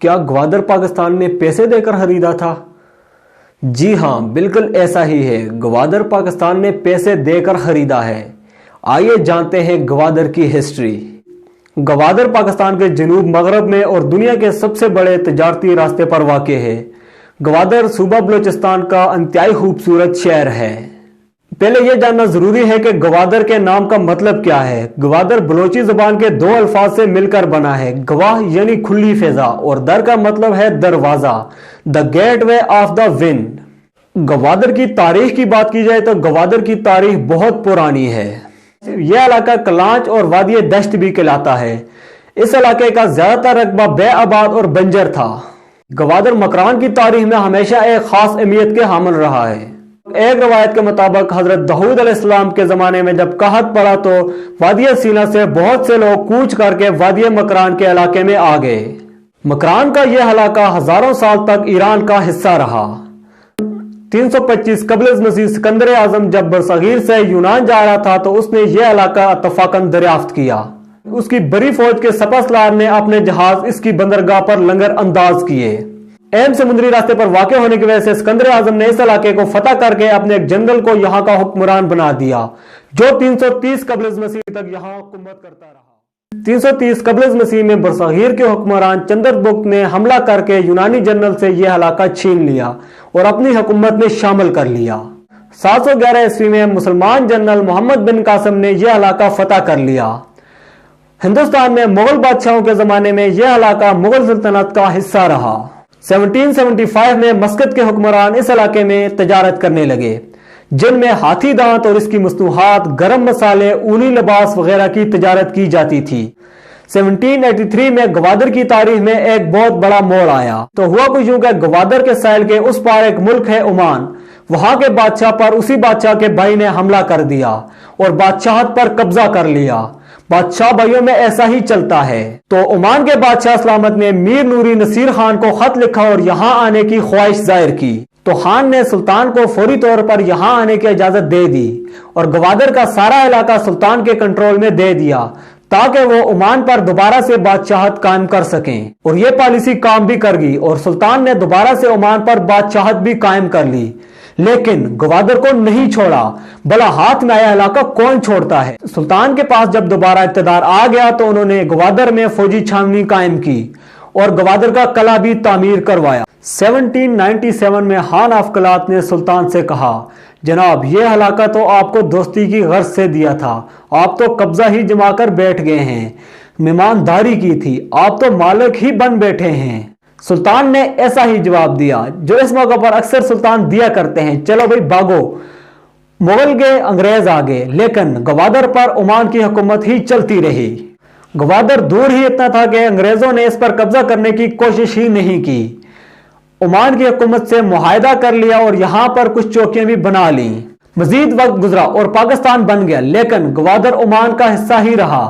کیا گوادر پاکستان نے پیسے دے کر خریدا تھا؟ جی ہاں، بالکل ایسا ہی ہے۔ گوادر پاکستان نے پیسے دے کر خریدا ہے۔ آئیے جانتے ہیں گوادر کی ہسٹری۔ گوادر پاکستان کے جنوب مغرب میں اور دنیا کے سب سے بڑے تجارتی راستے پر واقع ہے۔ گوادر صوبہ بلوچستان کا انتہائی خوبصورت شہر ہے۔ پہلے یہ جاننا ضروری ہے کہ گوادر کے نام کا مطلب کیا ہے۔ گوادر بلوچی زبان کے دو الفاظ سے مل کر بنا ہے۔ گواہ یعنی کھلی فضا اور در کا مطلب ہے دروازہ، دا گیٹ وے آف دا ونڈ۔ گوادر کی تاریخ کی بات کی جائے تو گوادر کی تاریخ بہت پرانی ہے۔ یہ علاقہ کلانچ اور وادی دشت بھی کہلاتا ہے۔ اس علاقے کا زیادہ تر رقبہ بے آباد اور بنجر تھا۔ گوادر مکران کی تاریخ میں ہمیشہ ایک خاص اہمیت کے حامل رہا ہے۔ ایک روایت کے مطابق حضرت داؤد علیہ السلام کے زمانے میں جب قحط پڑا تو وادی سینا سے بہت سے لوگ کوچ کر کے وادی مکران کے علاقے میں آ گئے۔ مکران کا یہ علاقہ ہزاروں سال تک ایران کا حصہ رہا۔ 325 قبل از مسیح سکندر اعظم جب برصغیر سے یونان جا رہا تھا تو اس نے یہ علاقہ اتفاقاً دریافت کیا۔ اس کی بڑی فوج کے سپہ سالار نے اپنے جہاز اس کی بندرگاہ پر لنگر انداز کیے۔ اہم سمندری راستے پر واقع ہونے کی وجہ سے سکندر اعظم نے اس علاقے کو فتح کر کے اپنے ایک جنرل کو یہاں کا حکمران بنا دیا، جو 330 قبل از مسیح تک یہاں حکومت کرتا رہا۔ 330 قبل از مسیح میں برصغیر کے حکمران چندرگپت نے حملہ کر کے یونانی جنرل سے یہ علاقہ چھین لیا اور اپنی حکومت میں شامل کر لیا۔ 711 عیسوی میں مسلمان جنرل محمد بن قاسم نے یہ علاقہ فتح کر لیا۔ ہندوستان میں مغل بادشاہوں کے زمانے میں یہ علاقہ مغل سلطنت کا حصہ رہا۔ 1775 میں مسقط کے حکمران اس علاقے میں تجارت کرنے لگے، جن میں ہاتھی دانت اور اس کی مصنوعات، گرم مسالے، اونی لباس وغیرہ کی تجارت کی جاتی تھی۔ 1783 میں گوادر کی تاریخ میں ایک بہت بڑا موڑ آیا۔ تو ہوا کچھ یوں کہ گوادر کے ساحل کے اس پار ایک ملک ہے عمان، وہاں کے بادشاہ پر اسی بادشاہ کے بھائی نے حملہ کر دیا اور بادشاہت پر قبضہ کر لیا۔ بادشاہ بھائیوں میں ایسا ہی چلتا ہے۔ تو عمان کے بادشاہ سلامت نے میر نوری نصیر خان کو خط لکھا اور یہاں آنے کی خواہش ظاہر کی۔ تو خان نے سلطان کو فوری طور پر یہاں آنے کی اجازت دے دی اور گوادر کا سارا علاقہ سلطان کے کنٹرول میں دے دیا تاکہ وہ عمان پر دوبارہ سے بادشاہت قائم کر سکیں، اور یہ پالیسی کام بھی کر گئی اور سلطان نے دوبارہ سے عمان پر بادشاہت بھی قائم کر لی۔ لیکن گوادر کو نہیں چھوڑا، بلا ہاتھ میں آیا علاقہ کون چھوڑتا ہے۔ سلطان کے پاس جب دوبارہ اقتدار آ گیا تو انہوں نے گوادر میں فوجی چھاونی قائم کی اور گوادر کا قلعہ بھی تعمیر کروایا۔ 1797 میں خان آف قلات نے سلطان سے کہا، جناب یہ علاقہ تو آپ کو دوستی کی غرض سے دیا تھا، آپ تو قبضہ ہی جما کر بیٹھ گئے ہیں، مہمانداری کی تھی، آپ تو مالک ہی بن بیٹھے ہیں۔ سلطان نے ایسا ہی جواب دیا جو اس موقع پر اکثر سلطان دیا کرتے ہیں، چلو بھائی بھاگو، مغل گئے انگریز آگے، لیکن گوادر پر عمان کی حکومت ہی چلتی رہی۔ گوادر دور ہی اتنا تھا کہ انگریزوں نے اس پر قبضہ کرنے کی کوشش ہی نہیں کی۔ عمان کی حکومت سے معاہدہ کر لیا اور یہاں پر کچھ چوکیاں بھی بنا لیں۔ مزید وقت گزرا اور پاکستان بن گیا، لیکن گوادر عمان کا حصہ ہی رہا،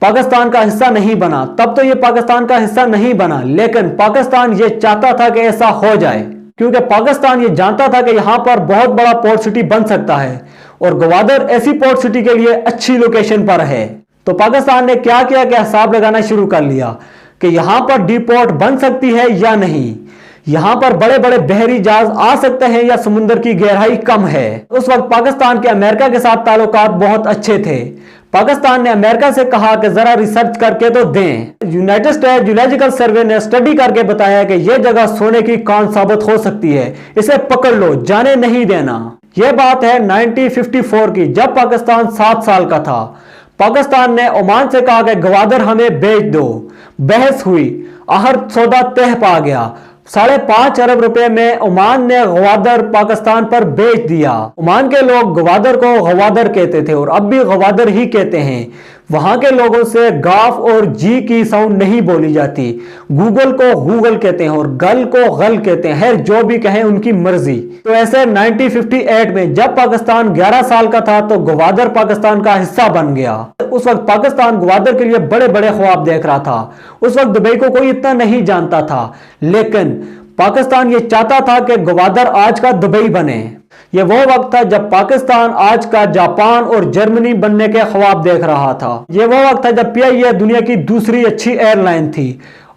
پاکستان کا حصہ نہیں بنا۔ تب تو یہ پاکستان کا حصہ نہیں بنا، لیکن پاکستان یہ چاہتا تھا کہ ایسا ہو جائے، کیونکہ پاکستان یہ جانتا تھا کہ یہاں پر بہت بڑا پورٹ سٹی بن سکتا ہے اور گوادر ایسی پورٹ سٹی کے لیے اچھی لوکیشن پر ہے۔ تو پاکستان نے کیا کیا کہ حساب لگانا شروع کر لیا کہ یہاں پر ڈی پورٹ بن سکتی ہے یا نہیں، یہاں پر بڑے بڑے بحری جہاز آ سکتے ہیں یا سمندر کی گہرائی کم ہے۔ اس وقت پاکستان کے امریکہ کے ساتھ تعلقات بہت اچھے تھے۔ پاکستان نے امریکہ سے کہا کہ ذرا ریسرچ کر کے تو دیں۔ یونائٹڈ اسٹیٹ جیولوجیکل سروے نے اسٹڈی کر کے بتایا کہ یہ جگہ سونے کی کان ثابت ہو سکتی ہے، اسے پکڑ لو، جانے نہیں دینا۔ یہ بات ہے 1954 کی، جب پاکستان 7 سال کا تھا۔ پاکستان نے عمان سے کہا کہ گوادر ہمیں بیچ دو، بحث ہوئی، آخر سودا طے پا گیا۔ 5.5 ارب روپے میں عمان نے گوادر پاکستان پر بیچ دیا۔ عمان کے لوگ گوادر کو گوادر کہتے تھے اور اب بھی گوادر ہی کہتے ہیں۔ وہاں کے لوگوں سے گاف اور جی کی ساؤنڈ نہیں بولی جاتی۔ گوگل کو گوگل کہتے ہیں اور گل کو غل کہتے ہیں، جو بھی کہیں ان کی مرضی۔ تو ایسے 1958 میں جب پاکستان 11 سال کا تھا تو گوادر پاکستان کا حصہ بن گیا۔ اس وقت پاکستان گوادر کے لیے بڑے بڑے خواب دیکھ رہا تھا۔ اس وقت دبئی کو کوئی اتنا نہیں جانتا تھا، لیکن پاکستان یہ چاہتا تھا کہ گوادر آج کا دبئی بنے۔ یہ وہ وقت تھا جب پاکستان آج کا جاپان اور جرمنی بننے کے خواب دیکھ رہا تھا۔ یہ وہ وقت تھا جب پی آئی اے دنیا کی دوسری اچھی ایئر لائن تھی